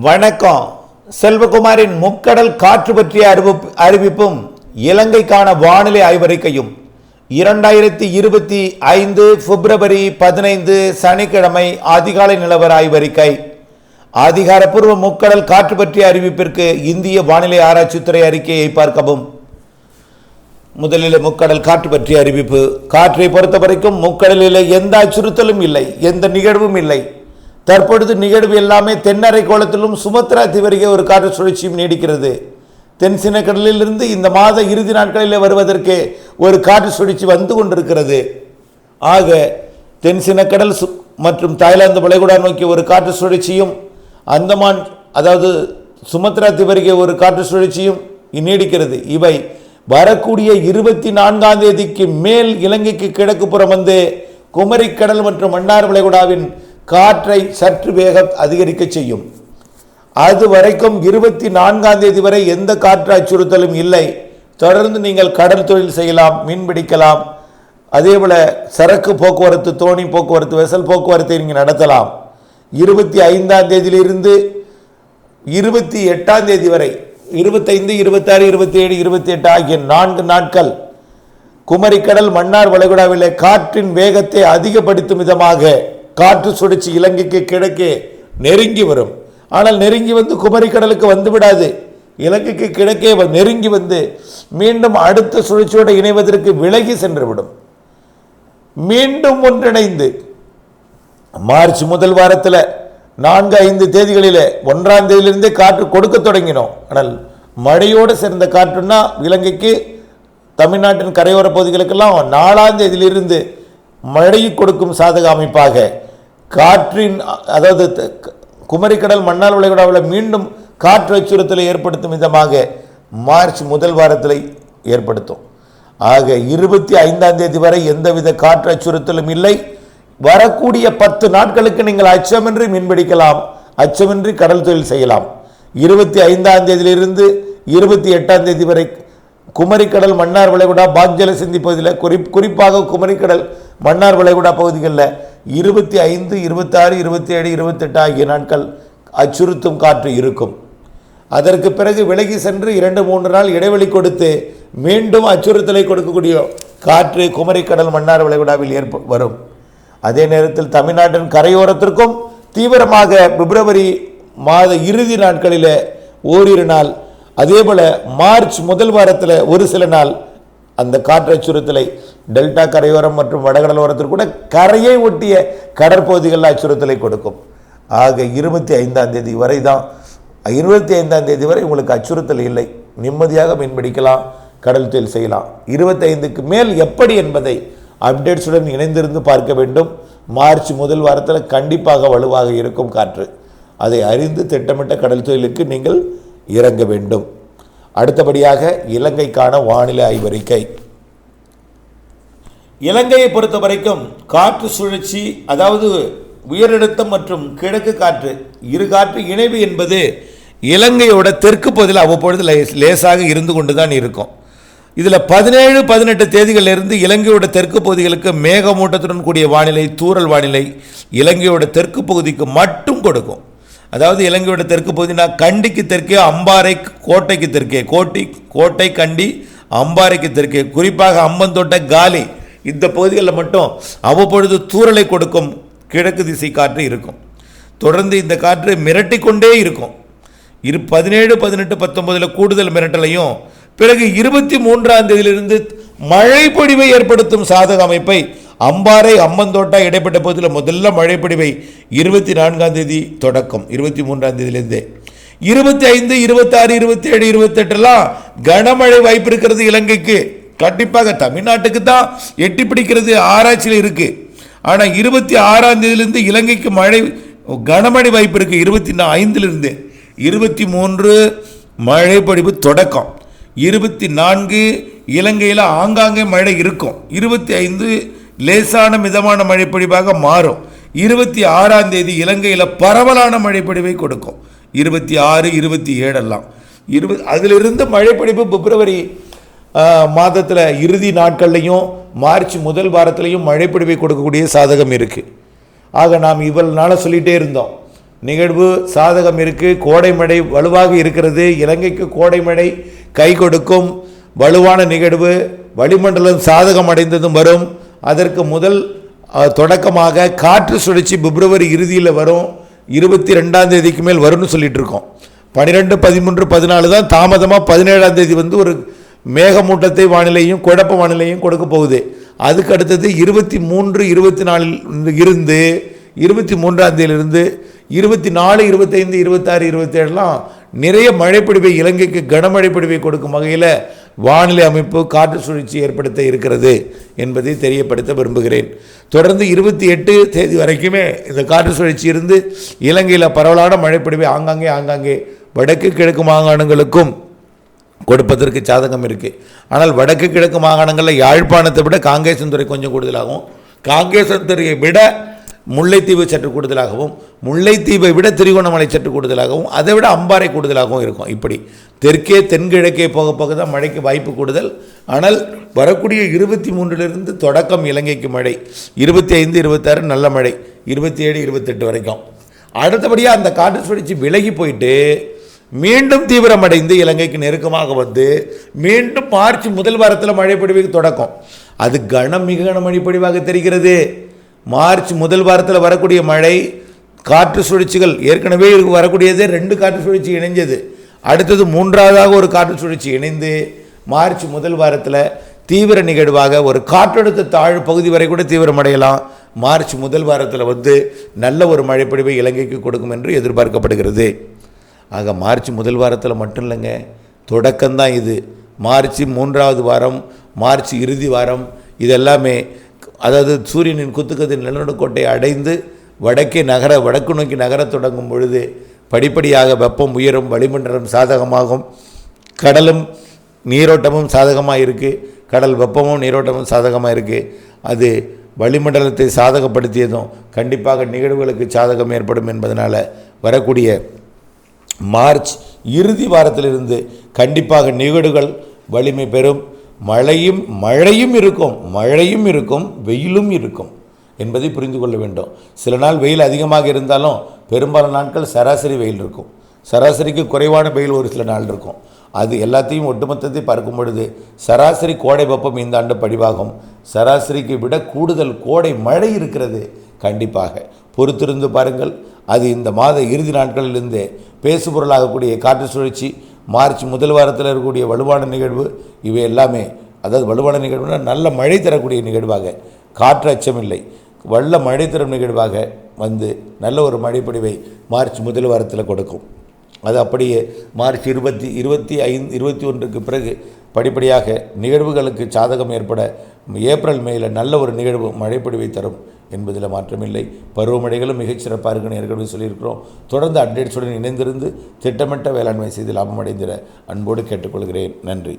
வணக்கம். செல்வகுமாரின் முக்கடல் காற்று பற்றிய அறிவிப்பும் இலங்கைக்கான வானிலை ஆய்வறிக்கையும் 2025 பிப்ரவரி 15 சனிக்கிழமை அதிகாலை நிலவர ஆய்வறிக்கை. அதிகாரப்பூர்வ முக்கடல் காற்று பற்றிய அறிவிப்பிற்கு இந்திய வானிலை ஆராய்ச்சித்துறை அறிக்கையை பார்க்கவும். முதலில் முக்கடல் காற்று பற்றிய அறிவிப்பு. காற்றை பொறுத்தவரைக்கும் முக்கடலில் எந்த அச்சுறுத்தலும் இல்லை, எந்த நிகழ்வும் இல்லை. தற்பொழுது நிகழ்வு எல்லாமே தென்னரை கோளத்திலும் சுமத்ரா தீவிரிகை ஒரு காற்று சுழற்சியும் நீடிக்கிறது. தென் சீன கடலிலிருந்து இந்த மாத இறுதி நாட்களில் வருவதற்கு ஒரு காற்று சுழற்சி வந்து கொண்டிருக்கிறது. ஆக தென் சீன கடல் மற்றும் தாய்லாந்து வளைகுடா நோக்கி ஒரு காற்று சுழற்சியும், அந்தமான் அதாவது சுமத்ரா தீவிரிகை ஒரு காற்று சுழற்சியும் நீடிக்கிறது. இவை வரக்கூடிய 24ஆம் தேதிக்கு மேல் இலங்கைக்கு கிழக்கு புறம் வந்து குமரிக்கடல் மற்றும் மன்னார் வளைகுடாவின் காற்றை சற்று வேகம் அதிகரிக்க செய்யும். அது வரைக்கும் 24ஆம் தேதி வரை எந்த காற்று அச்சுறுத்தலும் இல்லை. தொடர்ந்து நீங்கள் கடல் தொழில் செய்யலாம், மீன்பிடிக்கலாம். அதேபோல் சரக்கு போக்குவரத்து, தோணி போக்குவரத்து, வெசல் போக்குவரத்தை நீங்கள் நடத்தலாம். 25ஆம் தேதியிலிருந்து 28ஆம் தேதி வரை 25, 26, 27, 28 ஆகிய 4 நாட்கள் குமரிக்கடல் மன்னார் வளைகுடாவிலே காற்றின் வேகத்தை அதிகப்படுத்தும் விதமாக காற்று சுழற்சி இலங்கைக்கு கிழக்கே நெருங்கி வரும். ஆனால் நெருங்கி வந்து குமரிக்கடலுக்கு வந்து விடாது. இலங்கைக்கு கிழக்கே நெருங்கி வந்து மீண்டும் அடுத்த சுழற்சியோடு இணைவதற்கு விலகி சென்றுவிடும். மீண்டும் ஒன்றிணைந்து மார்ச் முதல் வாரத்தில் 4-5 தேதிகளில் 1ஆம் தேதியிலிருந்தே காற்று கொடுக்க தொடங்கினோம். ஆனால் மழையோடு சேர்ந்த காற்றுன்னா இலங்கைக்கு தமிழ்நாட்டின் கரையோர பகுதிகளுக்கெல்லாம் 4ஆம் தேதியிலிருந்து மழை கொடுக்கும் சாதக அமைப்பாக காற்றின் அதாவது குமரிக்கடல் மன்னார் வளைகுடாவில் மீண்டும் காற்று அச்சுறுத்தலை ஏற்படுத்தும் விதமாக மார்ச் முதல் வாரத்தில் ஏற்படுத்தும். ஆக 25ஆம் தேதி வரை எந்தவித காற்று அச்சுறுத்தலும் இல்லை. வரக்கூடிய 10 நாட்களுக்கு நீங்கள் அச்சமின்றி மீன்பிடிக்கலாம், அச்சமின்றி கடல் தொழில் செய்யலாம். 25ஆம் தேதியிலிருந்து 28ஆம் தேதி வரை குமரிக்கடல் மன்னார் வளைகுடா பாக்ஜல சிந்தி பகுதியில் குறிப்பாக குமரிக்கடல் மன்னார் வளைகுடா பகுதிகளில் 25, 26, 27, 28 ஆகிய நாட்கள் அச்சுறுத்தும் காற்று இருக்கும். அதற்கு பிறகு விலகி சென்று 2-3 நாள் இடைவெளி கொடுத்து மீண்டும் அச்சுறுத்தலை கொடுக்கக்கூடிய காற்று குமரிக்கடல் மன்னார் வளைகுடாவில் வரும். அதே நேரத்தில் தமிழ்நாட்டின் கரையோரத்திற்கும் தீவிரமாக பிப்ரவரி மாத இறுதி நாட்களில் ஓரிரு நாள், அதேபோல் மார்ச் முதல் வாரத்தில் ஒரு சில நாள் அந்த காற்று அச்சுறுத்தலை டெல்டா கரையோரம் மற்றும் வடகடலோரத்தில் கூட கரையை ஒட்டிய கடற்பகுதிகளில் அச்சுறுத்தலை கொடுக்கும். ஆக 25ஆம் தேதி வரை தான், 25ஆம் தேதி வரை உங்களுக்கு அச்சுறுத்தல் இல்லை. நிம்மதியாக மீன்பிடிக்கலாம், கடல் தொழில் செய்யலாம். 25க்கு மேல் எப்படி என்பதை அப்டேட்ஸுடன் இணைந்திருந்து பார்க்க வேண்டும். மார்ச் முதல் வாரத்தில் கண்டிப்பாக வலுவாக இருக்கும் காற்று. அதை அறிந்து திட்டமிட்ட கடல் தொழிலுக்கு நீங்கள் இறங்க வேண்டும். அடுத்தபடியாக இலங்கைக்கான வானிலை ஆய்வறிக்கை. இலங்கையை பொறுத்த வரைக்கும் காற்று சுழற்சி, அதாவது உயரழுத்தம் மற்றும் கிழக்கு காற்று, இரு காற்று இணைவு என்பது இலங்கையோட தெற்கு பகுதியில் அவ்வப்பொழுது லேசாக இருந்து கொண்டு தான் இருக்கும். இதில் 17-18 தேதிகளிலிருந்து இலங்கையோட தெற்கு பகுதிகளுக்கு மேகமூட்டத்துடன் கூடிய வானிலை, தூறல் வானிலை இலங்கையோட தெற்கு பகுதிக்கு மட்டும் கொடுக்கும். அதாவது இலங்கையோட தெற்கு பகுதினா கண்டிக்கு தெற்கே, அம்பாறை கோட்டைக்கு தெற்கே, கோட்டை கண்டி அம்பாறைக்கு தெற்கே, குறிப்பாக அம்பந்தோட்டை காலி இந்த பகுதிகளில் மட்டும் அவ்வப்பொழுது தூறலை கொடுக்கும் கிழக்கு திசை காற்று இருக்கும். தொடர்ந்து இந்த காற்று மிரட்டி கொண்டே இருக்கும். 17, 18, 19 கூடுதல் மிரட்டலையும், பிறகு 23ஆம் தேதியிலிருந்து மழை பொழிவை ஏற்படுத்தும் சாதக அமைப்பை அம்பாறை அம்மந்தோட்டா இடைப்பட்ட பகுதியில் முதல்ல மழை பொழிவை 24ஆம் தேதி தொடக்கம், 23ஆம் தேதியிலிருந்தே 25, 26, 27, 28 கனமழை வாய்ப்பு இருக்கிறது இலங்கைக்கு. கண்டிப்பாக தமிழ்நாட்டுக்கு தான் எட்டி பிடிக்கிறது ஆராய்ச்சியில் இருக்கு. ஆனால் 26ஆம் தேதியிலிருந்து இலங்கைக்கு கனமழை வாய்ப்பு இருக்கு. 25லிருந்து 23 மழை பொழிவு தொடக்கம். 24 இலங்கையில் ஆங்காங்கே மழை இருக்கும். 25 லேசான மிதமான மழைப்பொழிவாக மாறும். 26ஆம் தேதி இலங்கையில் பரவலான மழைப்பொழிவை கொடுக்கும். 26, 27 அதிலிருந்து மழைப்பொழிவு பிப்ரவரி மாதத்தில் இறுதி நாட்கள்லையும் மார்ச் முதல் வாரத்திலையும் மழைப்பொழிவை கொடுக்கக்கூடிய சாதகம் இருக்குது. ஆக நாம் இவ்வளவு நாளாக சொல்லிகிட்டே இருந்தோம், நிகழ்வு சாதகம் இருக்குது. கோடை மழை வலுவாக இருக்கிறது. இலங்கைக்கு கோடை மழை கை கொடுக்கும். வலுவான நிகழ்வு வளிமண்டலம் சாதகம் அடைந்ததும் வரும். அதற்கு முதல் தொடக்கமாக காற்று சுழற்சி பிப்ரவரி இறுதியில் வரும். 22ஆம் தேதிக்கு மேல் வரும்னு சொல்லிட்டு இருக்கோம். 12, 13, 14 தான் தாமதமாக 17ஆம் தேதி ஒரு மேகமூட்டத்தை வானிலையும் குழப்ப வானிலையும் கொடுக்க போகுது. அதுக்கு அடுத்தது 23, 24 இருந்து 23ஆம் தேதியிலிருந்து 24, 25, 26, 27 நிறைய மழைப்பொழிவை இலங்கைக்கு கனமழை பொழிவை கொடுக்கும் வகையில் வானிலை அமைப்பு காற்று சுழற்சி ஏற்படுத்த இருக்கிறது என்பதை தெரியப்படுத்த விரும்புகிறேன். தொடர்ந்து 28 தேதி வரைக்குமே இந்த காற்று சுழற்சி இருந்து இலங்கையில் பரவலான மழைப்பொழிவை ஆங்காங்கே வடக்கு கிழக்கு மாகாணங்களுக்கும் கொடுப்பதற்கு சாதகம் இருக்குது. ஆனால் வடக்கு கிழக்கு மாகாணங்களில் யாழ்ப்பாணத்தை விட காங்கேசன்துறை கொஞ்சம் கூடுதலாகவும், காங்கேசன்துறையை விட முல்லைத்தீவு சற்று கூடுதலாகவும், முல்லைத்தீவை விட திருகோணமலை சற்று கூடுதலாகவும், அதை விட அம்பாறை கூடுதலாகவும் இருக்கும். இப்படி தெற்கே தென்கிழக்கே போக போக தான் மழைக்கு வாய்ப்பு கூடுதல். ஆனால் வரக்கூடிய 23 தொடக்கம் இலங்கைக்கு மழை, 25, 26 நல்ல மழை, 27, 28 வரைக்கும். அடுத்தபடியாக அந்த காற்று சுழற்சி விலகி போயிட்டு மீண்டும் தீவிரமடைந்து இலங்கைக்கு நெருக்கமாக வந்து மீண்டும் மார்ச் முதல் வாரத்தில் மழை பொழிவுக்கு தொடக்கம். அது மிக கனமழை பொழிவாக தெரிகிறது. மார்ச் முதல் வாரத்தில் வரக்கூடிய மழை காற்று சுழற்சிகள் ஏற்கனவே வரக்கூடியதே 2 காற்று சுழற்சி இணைஞ்சது. அடுத்தது 3ஆவதாக ஒரு காற்று சுழற்சி இணைந்து மார்ச் முதல் வாரத்தில் தீவிர நிகழ்வாக ஒரு காற்றழுத்த தாழ்வு பகுதி வரை கூட தீவிரமடையலாம். மார்ச் முதல் வாரத்தில் நல்ல ஒரு மழைப்பொழிவை இலங்கைக்கு கொடுக்கும் என்று எதிர்பார்க்கப்படுகிறது. ஆக மார்ச் முதல் வாரத்தில் மட்டும் இல்லைங்க, தொடக்கம்தான் இது. மார்ச் 3ஆவது வாரம், மார்ச் இறுதி வாரம் இதெல்லாமே அதாவது சூரியனின் குத்துக்கதின் நிலநடுக்கோட்டை அடைந்து வடக்கு நோக்கி நகர தொடங்கும் பொழுது படிப்படியாக வெப்பம் உயரும், வளிமண்டலம் சாதகமாகும், கடலும் நீரோட்டமும் சாதகமாக இருக்குது, கடல் வெப்பமும் நீரோட்டமும் சாதகமாக இருக்குது. அது வளிமண்டலத்தை சாதகப்படுத்தியதும் கண்டிப்பாக நிகழ்வுகளுக்கு சாதகம் ஏற்படும் என்பதனால் வரக்கூடிய மார்ச் இறுதி வாரத்திலிருந்து கண்டிப்பாக நிகழ்வுகள் வலிமை பெறும். மழையும் இருக்கும், வெயிலும் இருக்கும் என்பதை புரிந்து கொள்ள வேண்டும். சில நாள் வெயில் அதிகமாக இருந்தாலும் பெரும்பாலான நாட்கள் சராசரி வெயில் இருக்கும். சராசரிக்கு குறைவான வெயில் ஒரு சில நாள் இருக்கும். அது எல்லாத்தையும் ஒட்டுமொத்தத்தை பார்க்கும் பொழுது சராசரி கோடை வெப்பம் இந்த ஆண்டு பதிவாகும். சராசரிக்கு விட கூடுதல் கோடை மழை இருக்கிறது. கண்டிப்பாக பொறுத்திருந்து பாருங்கள். அது இந்த மாத இறுதி நாட்களிலிருந்து பேசுபொருளாகக்கூடிய காற்று சுழற்சி, மார்ச் முதல் வாரத்தில் இருக்கக்கூடிய வலுவான நிகழ்வு, இவை எல்லாமே அதாவது வலுவான நிகழ்வுனா நல்ல மழை தரக்கூடிய நிகழ்வாக, காற்று அச்சமில்லை, வல்ல மழை தரும் நிகழ்வாக வந்து நல்ல ஒரு மழைப்பொழிவை மார்ச் முதல் வாரத்தில் கொடுக்கும். அது அப்படியே மார்ச் 20, 25, 21க்கு பிறகு படிப்படியாக நிகழ்வுகளுக்கு சாதகம் ஏற்பட ஏப்ரல் மேயில் நல்ல ஒரு நிகழ்வு மழைப்பொழிவை தரும் என்பதில் மாற்றமில்லை. பருவமழைகளும் மிகச்சிறப்பாக இருக்குன்னு ஏற்கனவே சொல்லியிருக்கிறோம். தொடர்ந்து அப்டேட்ஸுடன் இணைந்திருந்து திட்டமிட்ட வேளாண்மை செய்து லாபம் அடைந்திட அன்போடு கேட்டுக்கொள்கிறேன். நன்றி.